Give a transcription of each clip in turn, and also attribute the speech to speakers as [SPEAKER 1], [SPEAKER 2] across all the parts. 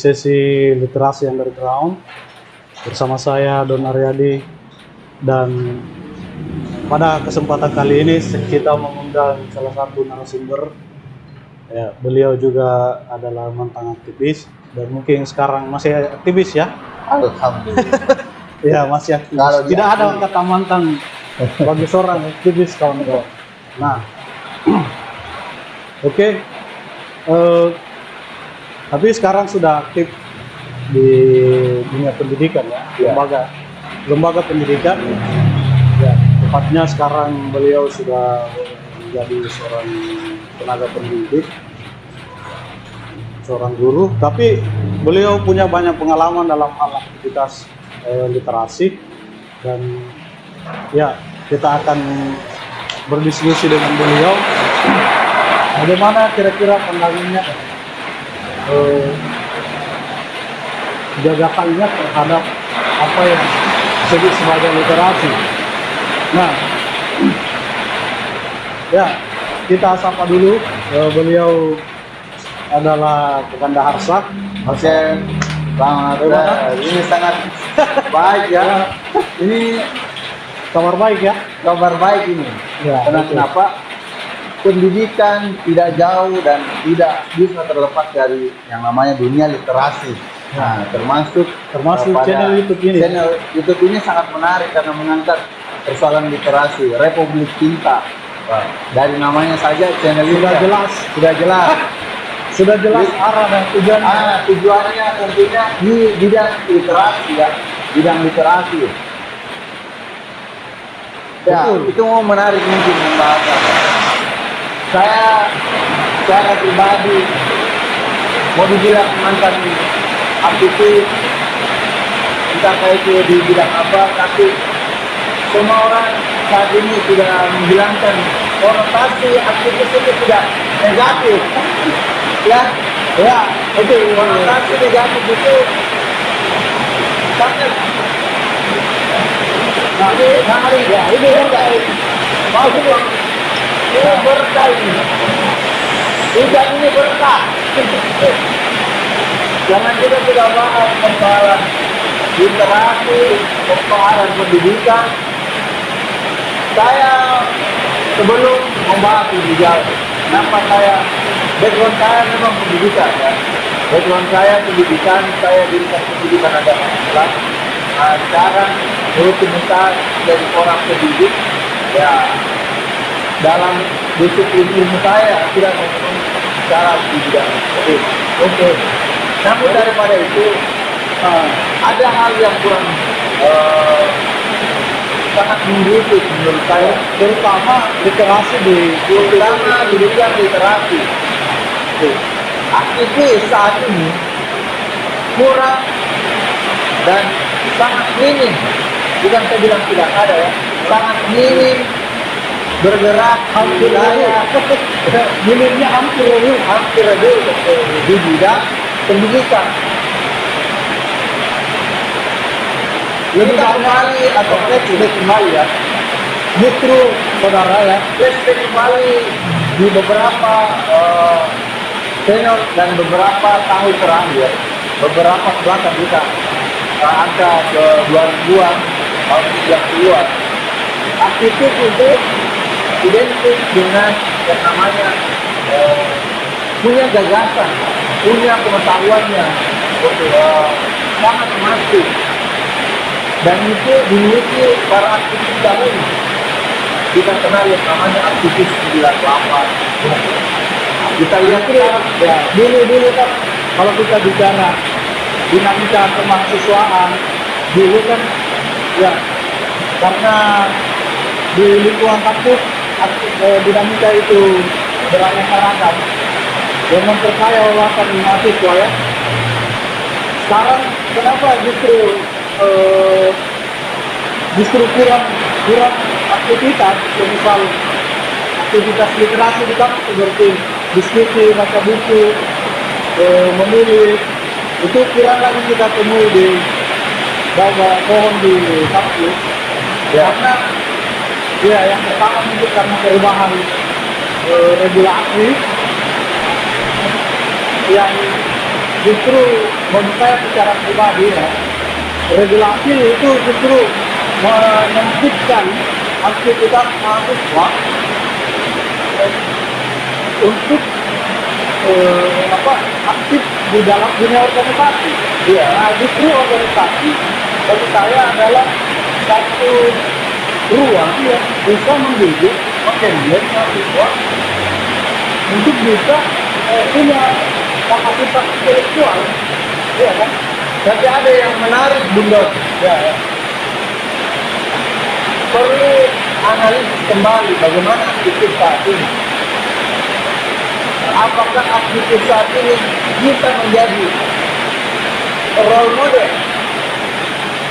[SPEAKER 1] sesi literasi underground bersama saya Don Aryadi, dan pada kesempatan kali ini kita mengundang salah satu narasumber. Ya, beliau juga adalah mantan aktivis dan mungkin sekarang masih aktivis ya.
[SPEAKER 2] Alhamdulillah.
[SPEAKER 1] Ya, masih aktivis.
[SPEAKER 2] Kalau
[SPEAKER 1] Tidak ada kata mantan bagi seorang aktivis, kawan-kawan. Nah, oke. Tapi sekarang sudah aktif di dunia pendidikan ya, lembaga pendidikan. Ya, tepatnya sekarang beliau sudah menjadi seorang tenaga pendidik, seorang guru. Tapi beliau punya banyak pengalaman dalam hal aktivitas literasi, dan ya kita akan berdiskusi dengan beliau bagaimana kira-kira pandangannya, gagasannya terhadap apa yang disebut sebagai literasi. Nah, ya kita sapa dulu, beliau adalah Pekanda Harsa.
[SPEAKER 2] Oke, selamat. Ini sangat baik ya. Ini
[SPEAKER 1] Kabar baik ya?
[SPEAKER 2] kabar baik ini.
[SPEAKER 1] Ya,
[SPEAKER 2] Karena
[SPEAKER 1] betul.
[SPEAKER 2] kenapa? Pendidikan tidak jauh dan tidak bisa terlepas dari yang namanya dunia literasi. Nah, termasuk pada
[SPEAKER 1] channel YouTube ini.
[SPEAKER 2] Channel YouTube ini sangat menarik karena mengangkat persoalan literasi, Republik Tinta. Wah, dari namanya saja channel ini
[SPEAKER 1] Sudah jelas.
[SPEAKER 2] sudah jelas.
[SPEAKER 1] Sudah jelas arah dan tujuan.
[SPEAKER 2] Tujuannya tentunya di bidang literasi ya, bidang literasi. Ya,
[SPEAKER 1] Betul.
[SPEAKER 2] itu mau menarik mungkin pembahasan. Saya secara pribadi mau dibilang mantan aktivis, entah itu di bidang apa, tapi semua orang saat ini sudah menghilangkan konotasi aktivis itu tidak negatif. Ya, itu konotasi negatif itu sangat. Nah, ini berkait. Maksudnya ini berkait. Hujan ini berkah. Jangan kita tidak bahas persoalan literasi, persoalan pendidikan. Saya sebelum membahas lebih jauh, kenapa background saya memang pendidikan ya. Background saya pendidikan, saya jurusan pendidikan agama Islam. Nah, sekarang rutinitas jadi orang pendidik ya, dalam disiplin ilmu saya tidak memenuhi syarat di bidang itu. Oke. Namun daripada itu ada hal yang kurang sangat menggelitik menurut saya, terutama literasi di bidang literasi. Aktivis saat ini kurang dan sangat minim, bukan saya bilang tidak ada ya, sangat minim bergerak hampir minimnya hampir di bidang pendidikan. Lebih kembali atau flashback kembali ya, justru saudara ya, flashback kembali di beberapa senior dan beberapa tahun terakhir, beberapa belakang kita angka ke 2000-an, tahun 90-an, aktivis itu identik dengan yang namanya punya gagasan, punya pengetahuannya sangat masif, dan itu dimiliki para aktivis dahulu. Kita kenal yang namanya aktivis 98. Kita lihat ya, dulu kan kalau kita bicara dinamika kemahasiswaan dulu kan ya, karena di lingkungan kampus dinamika itu beraneka ragam yang memperkaya wawasan mahasiswa ya. Sekarang kenapa justru kurang aktivitas, misal aktivitas literasi di kampus seperti diskusi, baca buku, menulis, itu kurang lagi kita temui di bawah pohon di kampus ya. Karena ya, yang pertama mungkin karena perubahan regulasi yang justru menurut saya secara pribadi ya, regulasi itu justru menyempitkan aktivitas mahasiswa untuk aktif di dalam dunia organisasi. Iya. Nah, justru organisasi bagi saya adalah satu ruang yang bisa mendidik mahasiswa untuk bisa punya kapasitas intelektual, ya kan? Tapi ada yang menarik, Bunda. Ya. Perlu analisis kembali bagaimana aktivitas saat ini. Apakah aktivitas saat ini bisa menjadi role model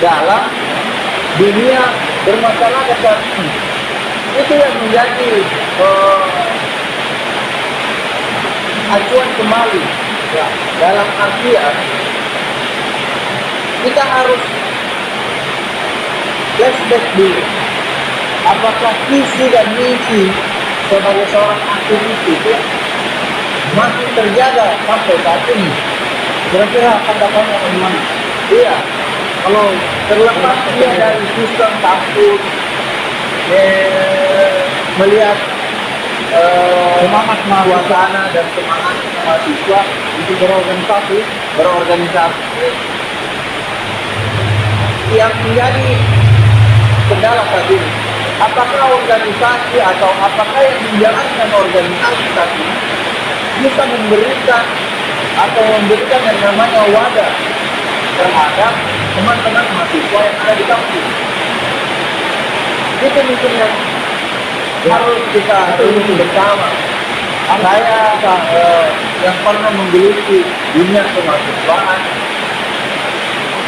[SPEAKER 2] dalam dunia bermasyarakat saat ini? Itu yang menjadi acuan kembali ya, dalam artian kita harus flashback dulu. Apakah visi dan misi sebagai seorang aktivis itu masih terjaga sampai saat ini? Kira-kira pandangannya bagaimana? Iya, kalau terlepas dia dari sistem kampus, melihat semangat suasana dan semangat mahasiswa untuk berorganisasi yang menjadi kendala saat ini. Apakah organisasi atau apakah yang menjalankan organisasi saat ini bisa memberikan yang namanya wadah terhadap teman-teman mahasiswa yang ada di kampus? Itu mungkin yang harus kita tunggu bersama. Saya yang pernah menggeluti dunia kemahasiswaan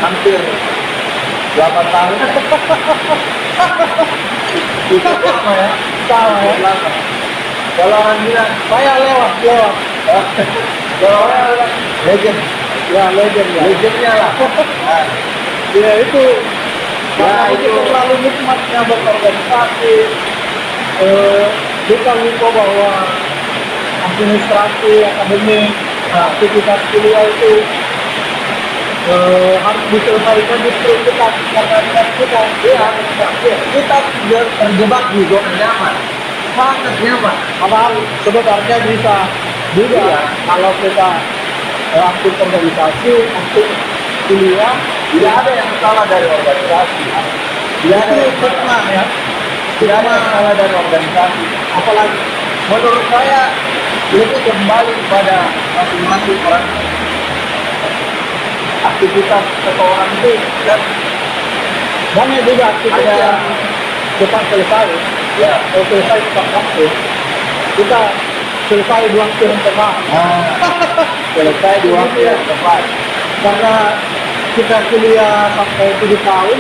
[SPEAKER 2] hampir 8 tahun. Itu sama ya. Kalau orang bilang saya lewat. Kalau orang bilang legend, ya legendnya lah. Ya itu. Ya itu terlalu nikmatnya berorganisasi. Kita lupa bahwa administrasi akademik aktivitas kuliah itu harus diselesaikan justru kita karena kita terjebak di zona nyaman, sangat nyaman. Padahal sebenarnya bisa juga kalau kita aktif organisasi, aktif kuliah, tidak ada yang salah dari organisasi, tidak ada yang salah ya. Tidak ada yang salah dari organisasi. Apalagi menurut saya itu kembali kepada masing-masing orang. Aktivitas seseorang itu dan banyak juga aktivitas yang cepat selesai. Ya, kalau selesai cepat waktu, kita selesai di waktu yang tepat. Selesai di waktu yang tepat. Karena kita kuliah sampai 7 tahun,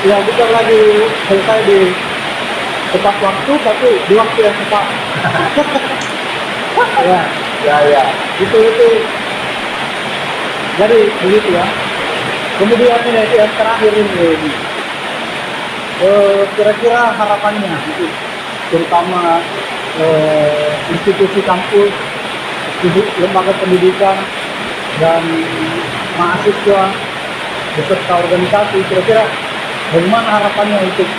[SPEAKER 2] ya bukan lagi selesai di tepat waktu, tapi di waktu yang tepat. ya. Itu. Jadi begitu ya. Kemudian ini yang terakhir ini, kira-kira harapannya, itu, terutama institusi kampus, lembaga pendidikan dan mahasiswa beserta organisasi, kira-kira bagaimana harapannya untuk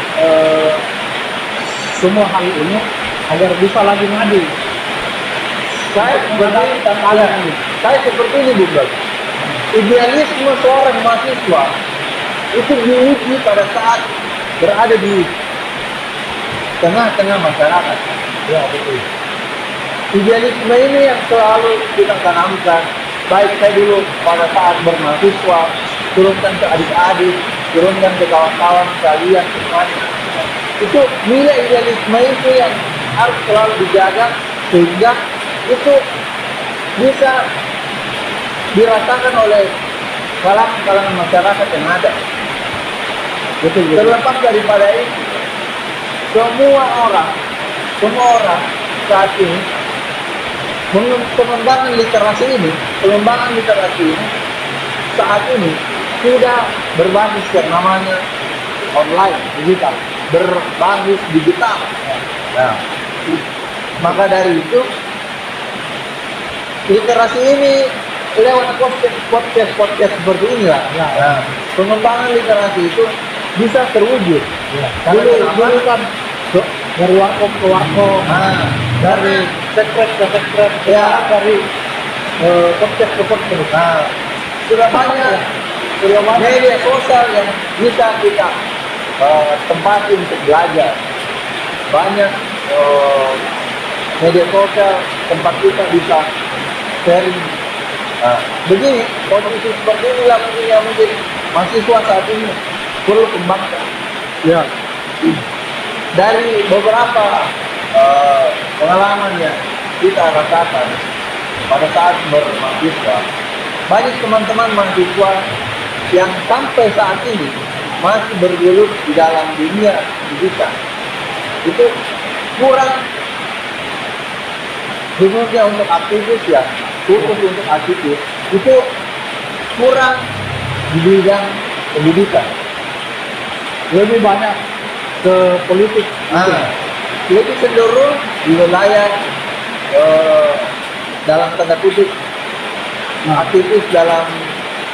[SPEAKER 2] semua hal ini agar bisa lagi maju? Saya seperti ini, Bu. Idealisme seorang mahasiswa itu diuji pada saat berada di tengah-tengah masyarakat. Ya, betul. Idealisme ini yang selalu kita tanamkan, baik saya dulu pada saat bermahasiswa, turunkan ke adik-adik, turunkan ke kawan-kawan sekalian semuanya. Itu nilai idealisme itu yang harus selalu dijaga sehingga itu bisa dirasakan oleh kalangan masyarakat yang ada. Betul. Terlepas daripada itu, semua orang saat ini pengembangan literasi ini saat ini sudah berbasis yang namanya online, digital, berbasis digital. Nah, maka dari itu literasi ini lewat podcast seperti ini lah.
[SPEAKER 1] Ya.
[SPEAKER 2] Nah, pengembangan literasi itu bisa terwujud.
[SPEAKER 1] Ya.
[SPEAKER 2] Karena
[SPEAKER 1] Dulu kan dari warkop ke warkop,
[SPEAKER 2] Nah,
[SPEAKER 1] dari sekret ke sekret,
[SPEAKER 2] Ya.
[SPEAKER 1] dari podcast ke podcast.
[SPEAKER 2] nah, sudah banyak media sosial yang bisa kita tempatin untuk belajar. Banyak media sosial tempat kita bisa sharing. Nah, begini, kondisi seperti inilah mungkin yang mungkin mahasiswa saat ini perlu kembangkan.
[SPEAKER 1] Ya.
[SPEAKER 2] Dari beberapa pengalaman yang kita rasakan pada saat bermahasiswa, banyak teman-teman mahasiswa yang sampai saat ini masih bergelut di dalam dunia pendidikan. Itu kurang, khususnya untuk aktivis ya, khusus untuk aktivis itu kurang di bidang pendidikan.
[SPEAKER 1] Lebih banyak ke politik.
[SPEAKER 2] Nah, lebih cenderung di wilayah dalam tanda kutip aktivis dalam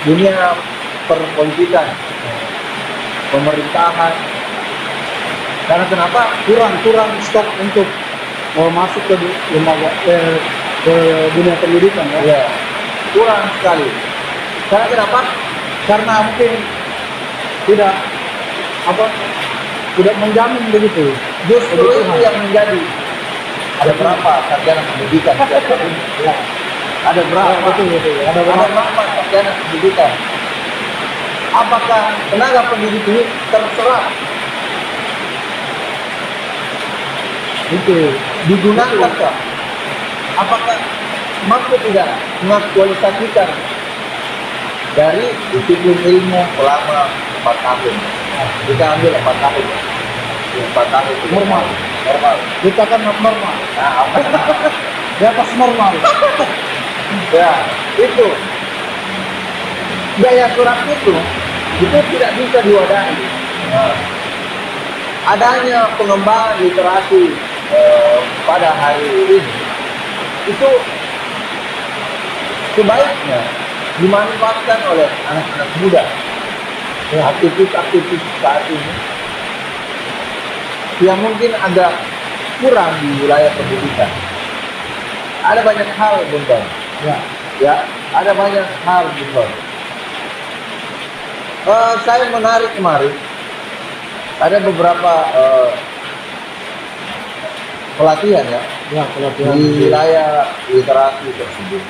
[SPEAKER 2] dunia perpolitikan, pemerintahan. Karena kenapa?
[SPEAKER 1] kurang stok untuk masuk ke lembaga ke dunia pendidikan ya.
[SPEAKER 2] Ya, kurang sekali. Karena kenapa?
[SPEAKER 1] Karena mungkin tidak tidak menjamin begitu.
[SPEAKER 2] Justru itu yang menjadi. Ada berapa sarjana pendidikan?
[SPEAKER 1] Ya.
[SPEAKER 2] Ada berapa?
[SPEAKER 1] Betul.
[SPEAKER 2] Ada berapa sarjana pendidikan? Apakah tenaga pendidik ini terserap
[SPEAKER 1] Itu
[SPEAKER 2] digunakan kah? Apakah mampu tidak mengaktualisasikan dari disiplin ilmu selama 4 tahun? Kita ambil 4 tahun. 4 tahun itu
[SPEAKER 1] Normal. Kita kan normal.
[SPEAKER 2] Nah, apa?
[SPEAKER 1] Di atas normal.
[SPEAKER 2] Ya, itu gaya surat itu tidak bisa diwadahi. Nah, adanya pengembangan literasi pada hari ini itu sebaiknya dimanfaatkan oleh anak-anak muda, aktivis-aktivis saat ini yang mungkin agak kurang di wilayah pendidikan. Ada banyak hal, Bung Tom. Ya, ada banyak hal, Bung Tom. Saya menarik kemarin ada beberapa pelatihan ya
[SPEAKER 1] Pelatihan
[SPEAKER 2] di wilayah literasi tersebut,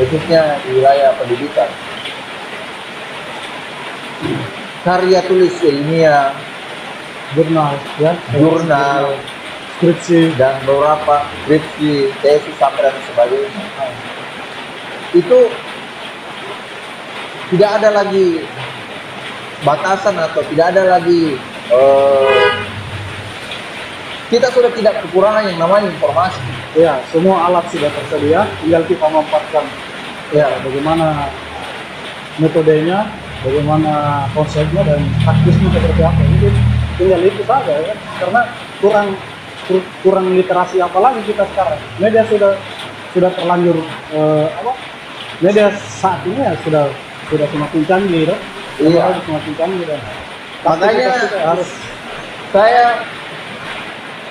[SPEAKER 2] khususnya di wilayah pendidikan. Karya tulis ilmiah,
[SPEAKER 1] jurnal ya.
[SPEAKER 2] jurnal,
[SPEAKER 1] Skripsi.
[SPEAKER 2] dan beberapa skripsi, tesis sampai dan sebagainya. Itu tidak ada lagi batasan atau tidak ada lagi kita sudah tidak kekurangan yang namanya informasi.
[SPEAKER 1] Ya, semua alat sudah tersedia, tinggal kita memanfaatkan
[SPEAKER 2] Ya,
[SPEAKER 1] bagaimana metodenya, bagaimana konsepnya dan taktisnya seperti apa. Itu tinggal itu saja ya. Karena kurang literasi apalagi kita sekarang. Media sudah terlanjur media saat ini ya sudah semakin canggih ya.
[SPEAKER 2] Iya.
[SPEAKER 1] Semakin canggih dan
[SPEAKER 2] Makanya
[SPEAKER 1] kita harus
[SPEAKER 2] saya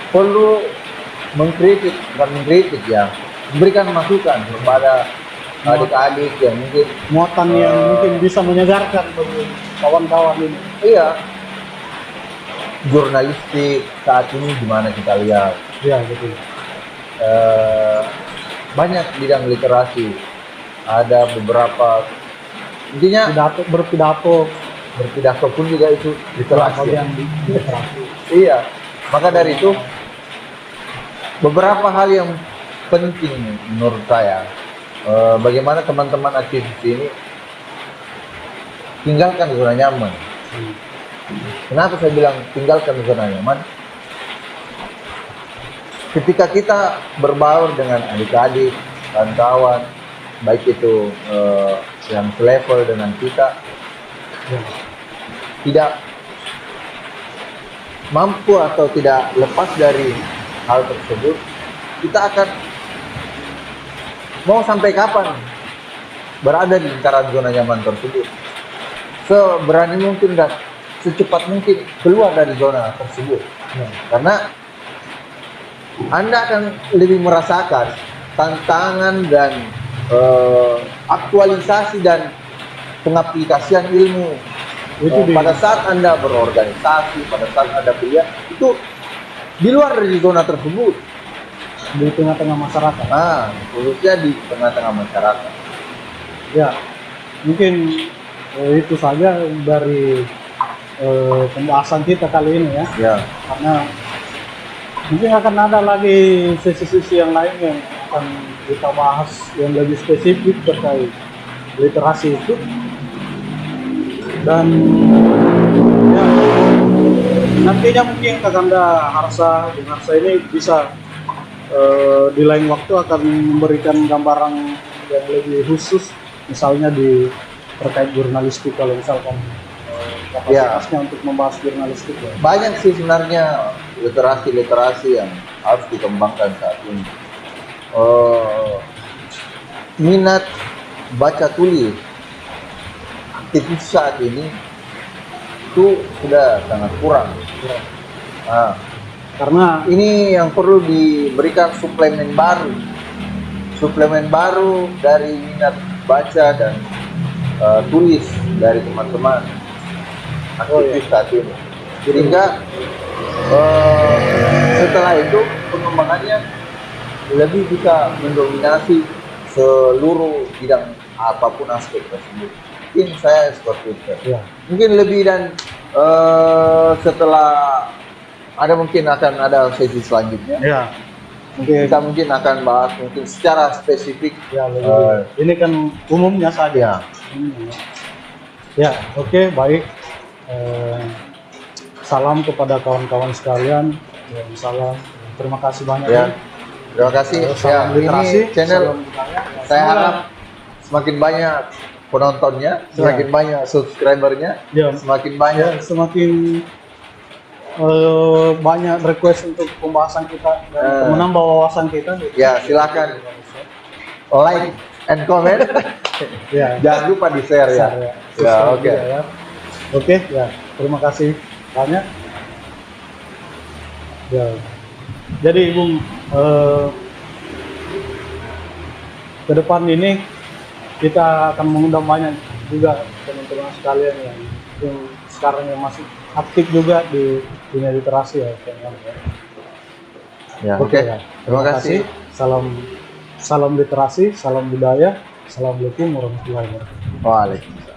[SPEAKER 2] perlu mengkritik ya, memberikan masukan kepada adik-adik yang mungkin
[SPEAKER 1] muatan yang mungkin bisa menyegarkan bagi kawan-kawan ini.
[SPEAKER 2] iya, jurnalistik saat ini gimana kita lihat,
[SPEAKER 1] Iya, betul.
[SPEAKER 2] banyak bidang literasi, ada beberapa intinya
[SPEAKER 1] Berpidato
[SPEAKER 2] pun juga itu literasi.
[SPEAKER 1] yang literasi.
[SPEAKER 2] Iya, maka dari itu beberapa hal yang penting menurut saya, bagaimana teman-teman aktivis ini tinggalkan zona nyaman. Kenapa saya bilang tinggalkan zona nyaman? Ketika kita berbaur dengan adik-adik, kawan-kawan, baik itu yang selevel dengan kita, tidak mampu atau tidak lepas dari hal tersebut, kita akan mau sampai kapan berada di lingkaran zona nyaman tersebut. Seberani mungkin dan secepat mungkin keluar dari zona tersebut. Karena Anda akan lebih merasakan tantangan dan aktualisasi dan pengaplikasian ilmu pada saat Anda berorganisasi, pada saat Anda kuliah, itu di luar dari zona tersebut,
[SPEAKER 1] di tengah-tengah masyarakat.
[SPEAKER 2] Khususnya di tengah-tengah masyarakat.
[SPEAKER 1] Ya, mungkin itu saja dari pembahasan kita kali ini ya.
[SPEAKER 2] Ya.
[SPEAKER 1] Karena mungkin akan ada lagi sisi-sisi yang lain yang akan kita bahas yang lebih spesifik terkait literasi itu. Dan ya, nantinya mungkin Kakanda Harsa ini bisa di lain waktu akan memberikan gambaran yang lebih khusus, misalnya di terkait jurnalistik, kalau misalkan kapasitasnya untuk membahas jurnalistik ya.
[SPEAKER 2] Banyak sih sebenarnya literasi yang harus dikembangkan saat ini. Minat baca tulis aktivis saat ini itu sudah sangat kurang. Karena ini yang perlu diberikan suplemen baru dari minat baca dan tulis dari teman-teman aktivis saat ini. Sehingga setelah itu pengembangannya lebih bisa mendominasi seluruh bidang apapun aspek tersebut. Mungkin saya seperti itu. Ya. Mungkin lebih dan setelah mungkin akan ada sesi selanjutnya.
[SPEAKER 1] Ya.
[SPEAKER 2] Kita mungkin akan bahas mungkin secara spesifik.
[SPEAKER 1] Ya, ini kan umumnya saja. Ya, oke, baik. Salam kepada kawan-kawan sekalian. Salam. Terima kasih banyak.
[SPEAKER 2] Ya. Terima kasih. Ini channel saya harap semakin banyak penontonnya, semakin banyak subscribernya, semakin banyak,
[SPEAKER 1] semakin banyak request untuk pembahasan kita dan menambah wawasan kita.
[SPEAKER 2] Ya, silakan like and comment. Jangan lupa di share ya.
[SPEAKER 1] Oke, terima kasih banyak. Ya. Jadi Bung, ke depan ini kita akan mengundang banyak juga teman-teman sekalian yang sekarang yang masih aktif juga di dunia literasi ya.
[SPEAKER 2] Oke. Terima kasih.
[SPEAKER 1] Salam literasi, salam budaya. Assalamualaikum warahmatullahi wabarakatuh.
[SPEAKER 2] Waalaikumsalam.